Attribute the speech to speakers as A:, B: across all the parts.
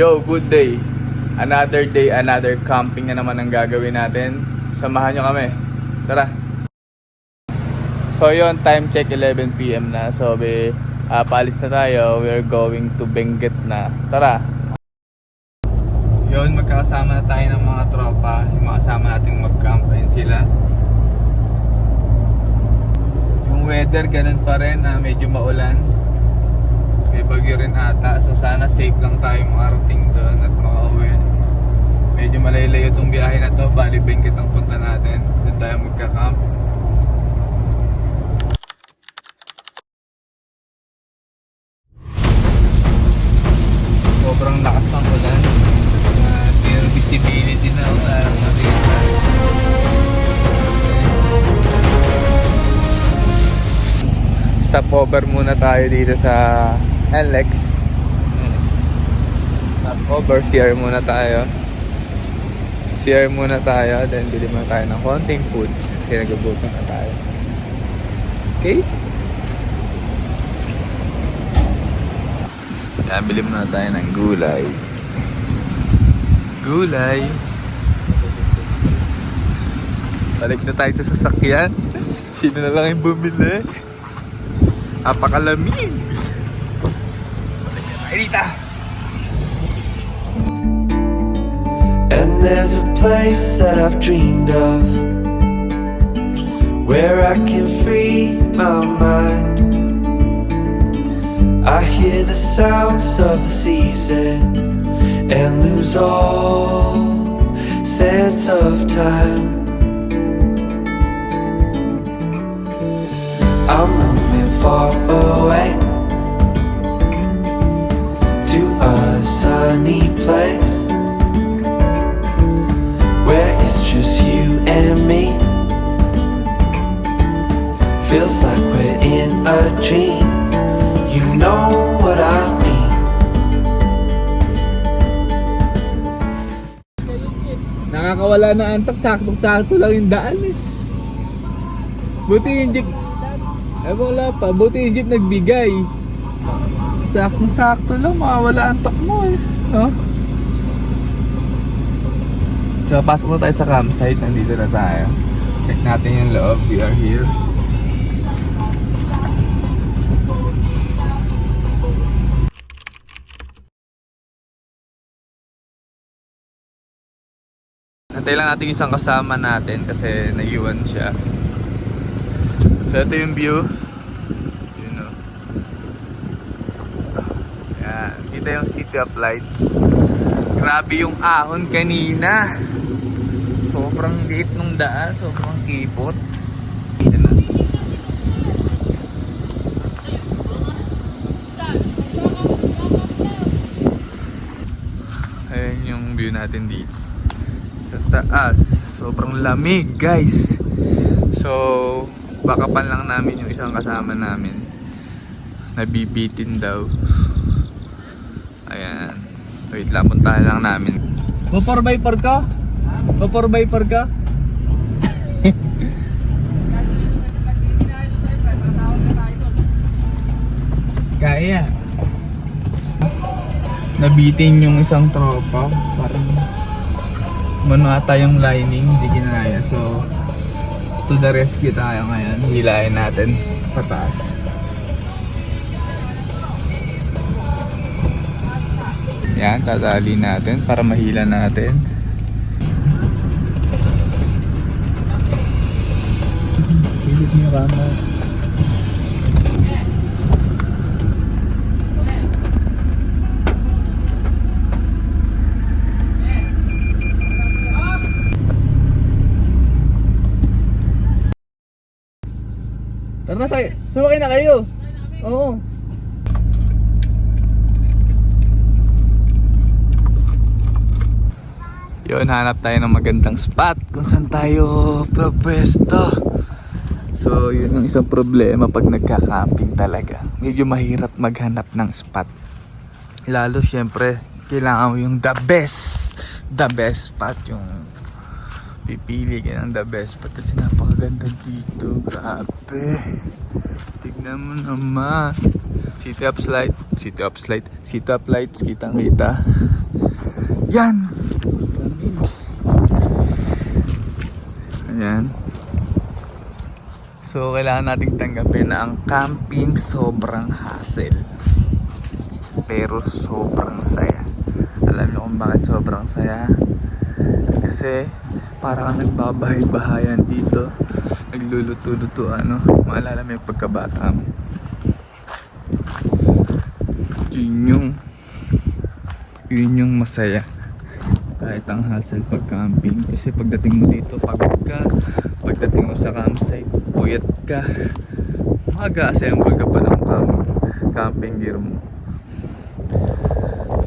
A: Yo, good day. Another day, another camping na naman ang gagawin natin. Samahan nyo kami. Tara. So yun, time check 11 PM na. So paalis na tayo. We're going to Benguet na. Tara. Yun, magkakasama na tayo ng mga tropa. Yung mga kasama natin mag-camp. Ayun sila. Yung weather ganun pa rin, medyo maulan. May bagyo rin ata. So sana safe lang tayo makarating doon at makauwi. Medyo malayo itong biyahe na to. Bali Benguet ang punta natin. Doon tayo magka-camp. Sobrang lakas ng ulan. Zero visibility na. Wala lang nakita. Stopover muna tayo dito sa NLEX. Stopover, CR muna tayo. CR muna tayo, then bili muna tayo ng konting foods kasi nagugutom na tayo. Okay? Yan, bili muna tayo ng gulay. Gulay. Balik na tayo sa sasakyan. Sino na lang yung bumili? Napakalamig.
B: And there's a place that I've dreamed of, where I can free my mind. I hear the sounds of the season and lose all sense of time. I'm moving far away to a sunny place where it's just you and me. Feels like we're in a dream. You know what I mean.
A: Nakakawala na antak. Sakto-sakto lang yung daan eh. Buti yung jeep. Wala pa. Buti yung jeep nagbigay. Sakto-sakto lang. Makawala antak mo eh. Huh? So pasok na tayo sa campsite. Nandito na tayo. Check natin yung loob. We are here. Antay lang natin isang kasama natin kasi naiwan siya. So ito yung view. You know. Yan. Kita yung City of Lights. Grabe yung ahon kanina. Sobrang liit nung daan. Sobrang kipot. Yan na. Ayan yung view natin dito. Sa taas. Sobrang lamig guys. So bakapan lang namin yung isang kasama namin. Nabibitin daw. Ayan. Wait lang, puntahan lang namin. Ba4x4 ka? Ba4x4 ka? Kaya. Nabitin yung isang tropa. Parang ata yung lining, hindi kinaya. So to the rescue tayo ngayon. Hilahin natin pataas. Yan, tatali natin para mahila natin. Pilit niya rama. Tara, sumakay na kayo. Oo. Yun, hanap tayo ng magandang spot kung saan tayo pwesto. So, yun ang isang problema pag nagka-camping talaga. Medyo mahirap maghanap ng spot. Lalo syempre, kailangan mo yung the best spot. Yung pipili ka ng the best spot kasi napakaganda dito. Grabe. Tignan mo naman. City of Lights, kitang kita. Yan! Ayan. So, kailangan nating tanggapin na ang camping sobrang hassle. Pero sobrang saya. Alam niyo kung bakit sobrang saya? Kasi para kang nagbabahay-bahayan dito. Nagluluto-lutuan, no? Maalala mo yung pagkabata mo. Yun yung masaya. Kahit ang hassle pag camping. Kasi pagdating mo dito, pagod ka. Pagdating mo sa campsite, puyat ka. Mag-assemble ka pa ng camping gear mo.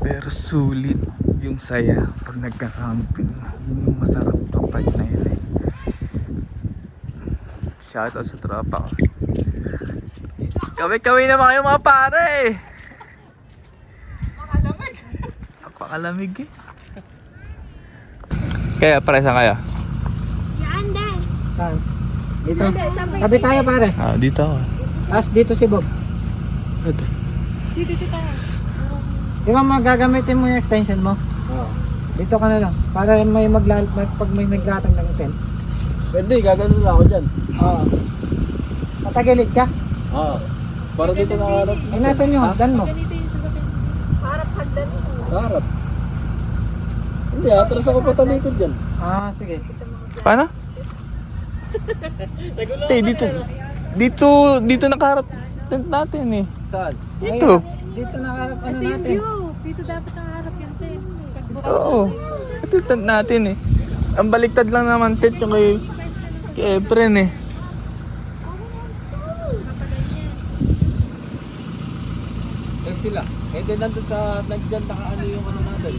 A: Pero sulit yung saya pag nagka-camping. Yun yung masarap to part na yun eh. Shoutout sa tropa ko. Kami naman kayo mga pare. Napakalamig eh. Kaya pare, saan kaya?
C: Yan din.
D: Saan? Dito. Tabi tayo pare.
A: Ah, dito ako.
D: Tapos dito si Bob.
A: Ito.
C: Dito tayo.
D: Di ba magagamitin mo yung extension mo? Oo. Dito ka na lang. Para may pag may naglatang ng tent.
E: Pwede, gagano lang ako dyan.
D: Oo. Patagilid ka?
E: Oo. Para dito nakaharap.
D: Eh nasan yung hagdan mo?
C: Ganito yung sagutin. Harap hagdan mo.
E: Nakaharap. Hindi, atras ako patalikod dyan.
D: Ah, sige.
A: Paano? Dito nakaharap tent natin eh.
E: Saan?
A: Dito.
D: Dito nakaharap ano
C: Ito yung
D: natin.
C: view. Dito dapat ang harap yung tent. Pagbukas
A: Oo. Ito yung tent natin eh. Ang baliktad lang naman tent yung kay Efren eh.
E: Yan sila. Eh, din nandun sa nagdyan nakaano yung ano natin.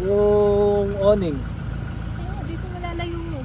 E: Yung awning.
C: dito malalayo mo.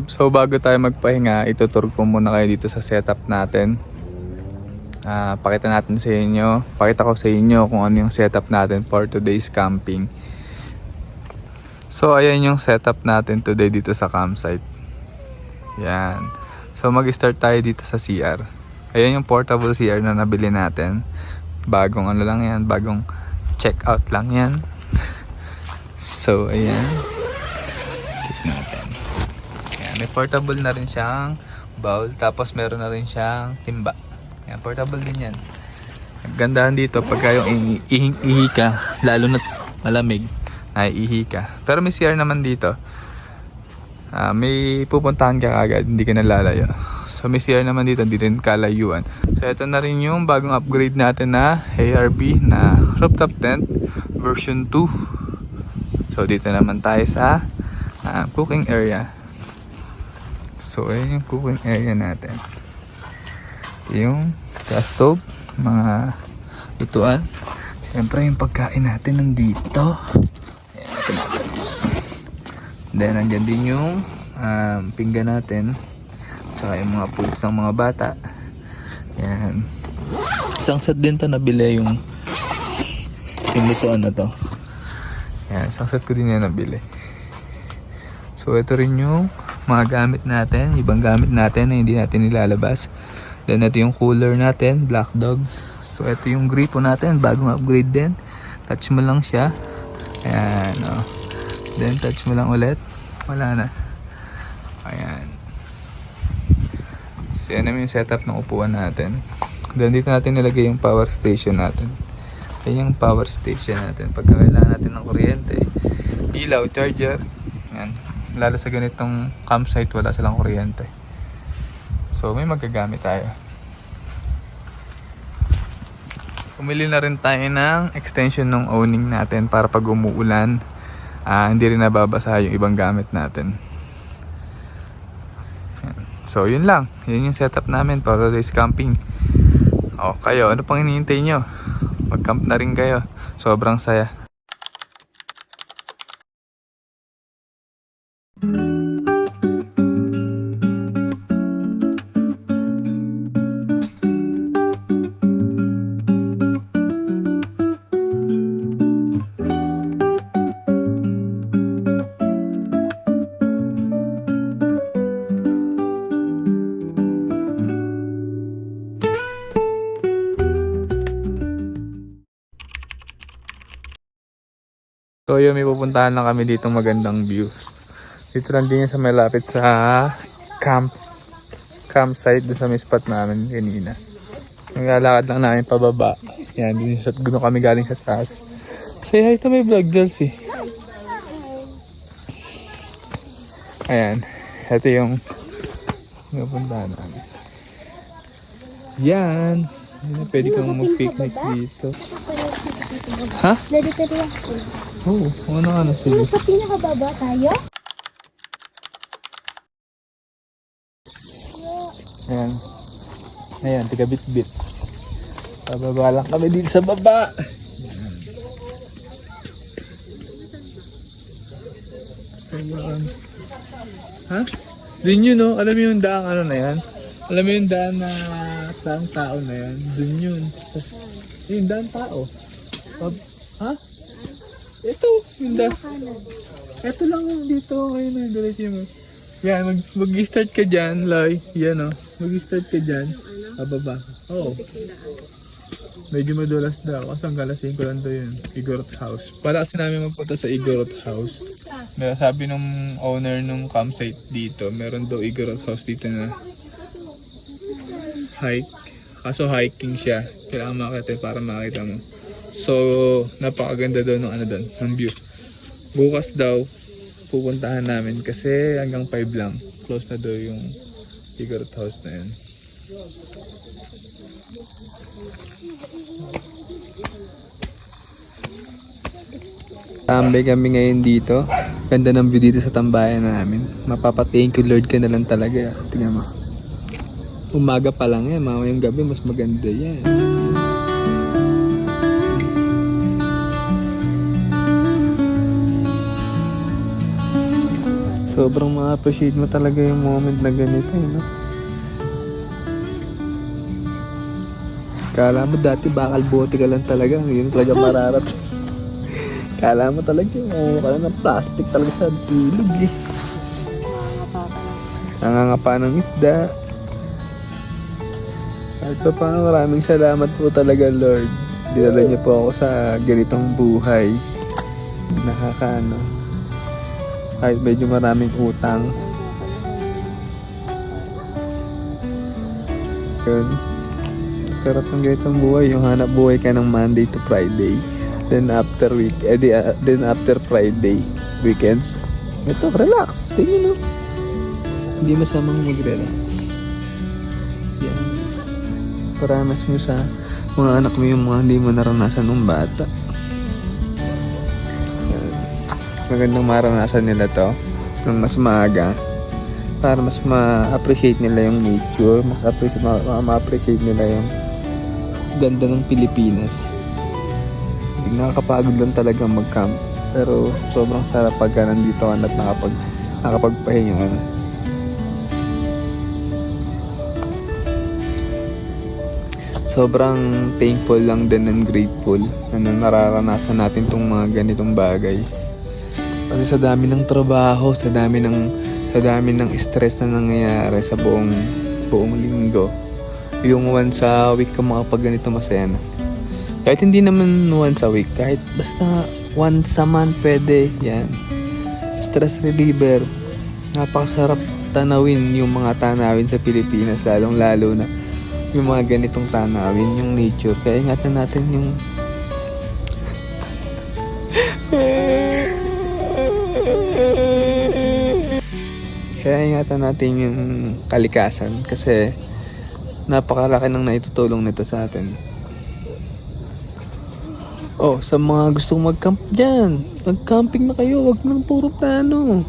A: So bago tayo magpahinga, ituturo ko muna kayo dito sa setup natin. Pakita ko sa inyo kung ano yung setup natin for today's camping. So ayan yung setup natin today dito sa campsite. Yan. So mag-start tayo dito sa CR. Ayan yung portable CR na nabili natin. Bagong ano lang yan, bagong check out lang yan. So ayan. Check natin. May portable na rin siyang bowl. Tapos meron na rin siyang timba. Yan, portable din yan. Ang gandahan dito pagka yung ihi ka, lalo na malamig, naiihi ka. Pero may CR naman dito. May pupuntahan ka agad, hindi ka nalalayo. So may CR naman dito, hindi rin kalayuan. So ito na rin yung bagong upgrade natin na ARB na rooftop tent version 2. So dito naman tayo sa cooking area. So ayan yung cooking area natin. Yung gas stove, mga lutuan. Siyempre yung pagkain natin nandito. Ayan, ito natin. Then nandyan din yung pinggan natin. Tsaka yung mga foods ng mga bata. Ayan. Isang set din to nabili yung lutuan na to. Ayan, isang set ko din yan nabili. So ito rin yung mga gamit natin, ibang gamit natin na hindi natin nilalabas. Then ito yung cooler natin, Black Dog. So ito yung gripo natin, bagong upgrade din. Touch mo lang siya. Ayan, oh. Then touch mo lang ulit. Wala na. Ayan. So yan naman yung setup ng upuan natin. Then dito natin nilagay yung power station natin. Ayan yung power station natin. Pagka kailangan natin ng kuryente, ilaw, charger. Yan. Lalo sa ganitong campsite, wala silang kuryente. So may magagamit tayo. Pumili na rin tayo ng extension ng awning natin para pag umuulan, hindi rin nababasa yung ibang gamit natin. Yan. So yun lang. Yun yung setup namin para days camping. O kayo, ano pang hinihintay nyo? Mag-camp na rin kayo. Sobrang saya. So yun, may pupuntahan lang kami dito magandang view. Dito lang din yan sa malapit sa campsite doon sa may spot namin kanina. Naglalakad lang namin pababa. Yan, doon kami galing sa taas. Say hi to my vlog girls eh. Ayan, ito yung pupuntahan namin. Yan. Pwede kang mag-picnic dito. Ha?
F: Ready ka rin.
A: Oo, ano sige.
F: Sa pinakababa tayo?
A: Ayan. Ayan, tiga bit-bit. Pababa lang kami dito sa baba. Ayan. Ha? Dun yun, no? Alam mo yung daang ano na yan? Alam mo yung daan na daang tao na yan? Dun yun. Yung daang tao. Ha? Ito, yung daan. Ito lang yung dito. Ngayon na, diretso mo. Yan, mag-start ka dyan, Loy. Yan, o. Mag-start ka dyan. Pababa. Oo. Medyo madulas daw. Kasi ang galasing ko lang daw yun. Igorot House. Pala kasi namin magpunta sa Igorot House. May sabi nung owner nung campsite dito, meron daw Igorot House dito na hike. Kaso hiking siya. Kailangan makita para makita mo. So, napakaganda daw ng ano doon, ng view. Bukas daw, pupuntahan namin kasi hanggang 5 lang. Close na daw yung Igorot House na yun. Tambay kami ngayon dito. Ganda ng view dito sa tambayan namin. Mapapa-thank you Lord ka na lang talaga. Tingnan mo. Umaga pa lang yan. Mamayang gabi mas maganda yan. Sobrang ma-appreciate mo talaga yung moment na ganito, no? Kala mo dati bakal bote ka lang talaga, yun talaga mararat. Kala mo talaga yung ka ng plastic talaga sa tulog eh. Nangangapa ng isda. At pa paano, maraming salamat po talaga Lord. Dinala niyo po ako sa ganitong buhay. Nakakaano. Kahit medyo maraming utang. Yun. Sarap ng ganitong buhay. Yung hanap buhay ka ng Monday to Friday. Then after then after Friday, weekends. Ito, relax. Tingin no. Hindi masamang mag-relax. Yan. Paranas mo sa mga anak mo yung mga hindi mo naranasan ng bata. Magandang maranasan nila to ng mas maaga para mas ma-appreciate nila yung nature, mas ma-appreciate nila yung ganda ng Pilipinas. Nakakapagod lang talaga mag-camp pero sobrang sarap pagka nandito ka at nakapagpahinga ka na. Sobrang thankful lang din and grateful na nararanasan natin tong mga ganitong bagay. Kasi sa dami ng trabaho, sa dami ng stress na nangyayari sa buong linggo, Yung once a week ka makapag ganito masaya na. Kahit hindi naman once a week, kahit basta once a month pwede, yan. Stress reliever. Napakasarap tanawin yung mga tanawin sa Pilipinas, lalong lalo na yung mga ganitong tanawin, yung nature. Kaya ingatan natin yung kaya ingatan natin yung kalikasan kasi napakalaki ng naitutulong nito sa atin. Oh, sa mga gustong mag-camp dyan, mag-camping na kayo, wag nang puro plano.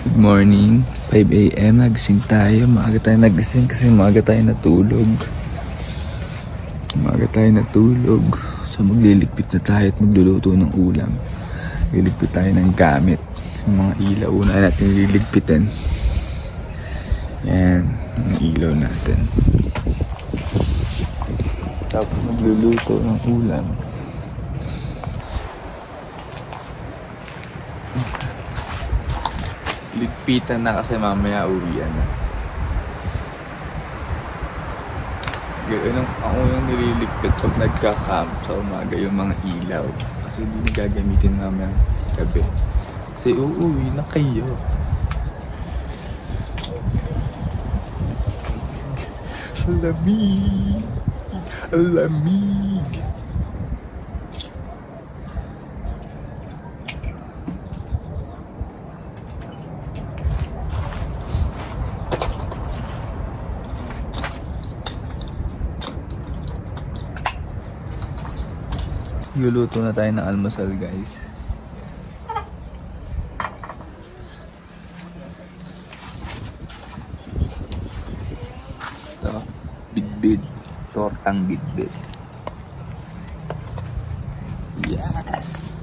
A: Good morning, 5 AM, nagising tayo. Maaga tayo nagising kasi maaga tayo natulog. So magliligpit na tayo at magluluto ng ulam. Liligpit tayo ng gamit. Yung mga ilaw, una natin liligpitin. Yan, yung ilaw natin. Tapos magluluto ng ulam. Ligpitan na kasi mamaya uwian na. Ako yung nililigpit pag nagka-camp sa umaga yung mga ilaw. Kasi hindi na gagamitin namin gabi. Kasi uuwi na kayo. Alamig! Alamig! Luluto na tayo ng almusal, guys. Ito, bidbid. Tortang bidbid. Yes!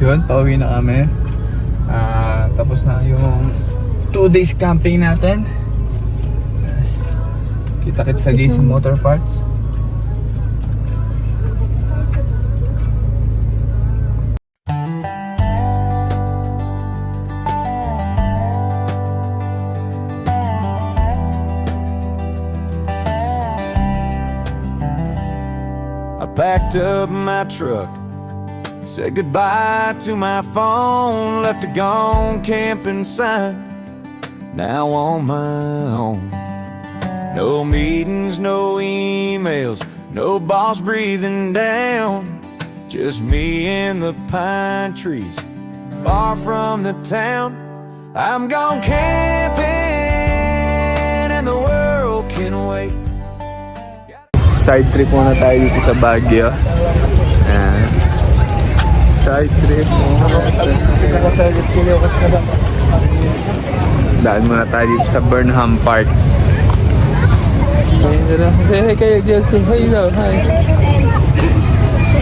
A: Yun, pauwi na kami. Tapos na yung 2 days camping natin. Yes. Kita-kit sa Jason Motor Parts.
B: I packed up my truck, said goodbye to my phone, left a gone camping sign, now on my own. No meetings, no emails, no boss breathing down, just me and the pine trees, far from the town. I'm gone camping and the world can wait.
A: Side trip muna tayo dito sa Baguio. Ayan. Side trip muna. Daan muna tayo dito sa Burnham Park. Hey, hey kayo, Jesse. Hi daw, hi.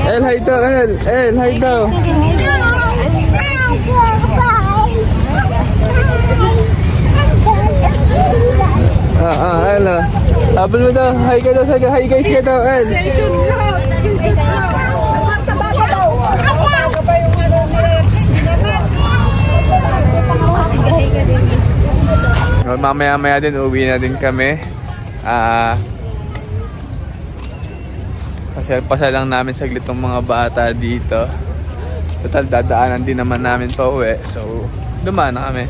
A: El, hi daw, El. El, hi daw. El. Habol mo daw. Hi ka daw, hi guys ka daw, El. So, mamaya-maya din, uwi na din kami. Pasal lang namin saglit ng mga bata dito. Total, dadaanan din naman namin pa uwi. So, dumaan na kami.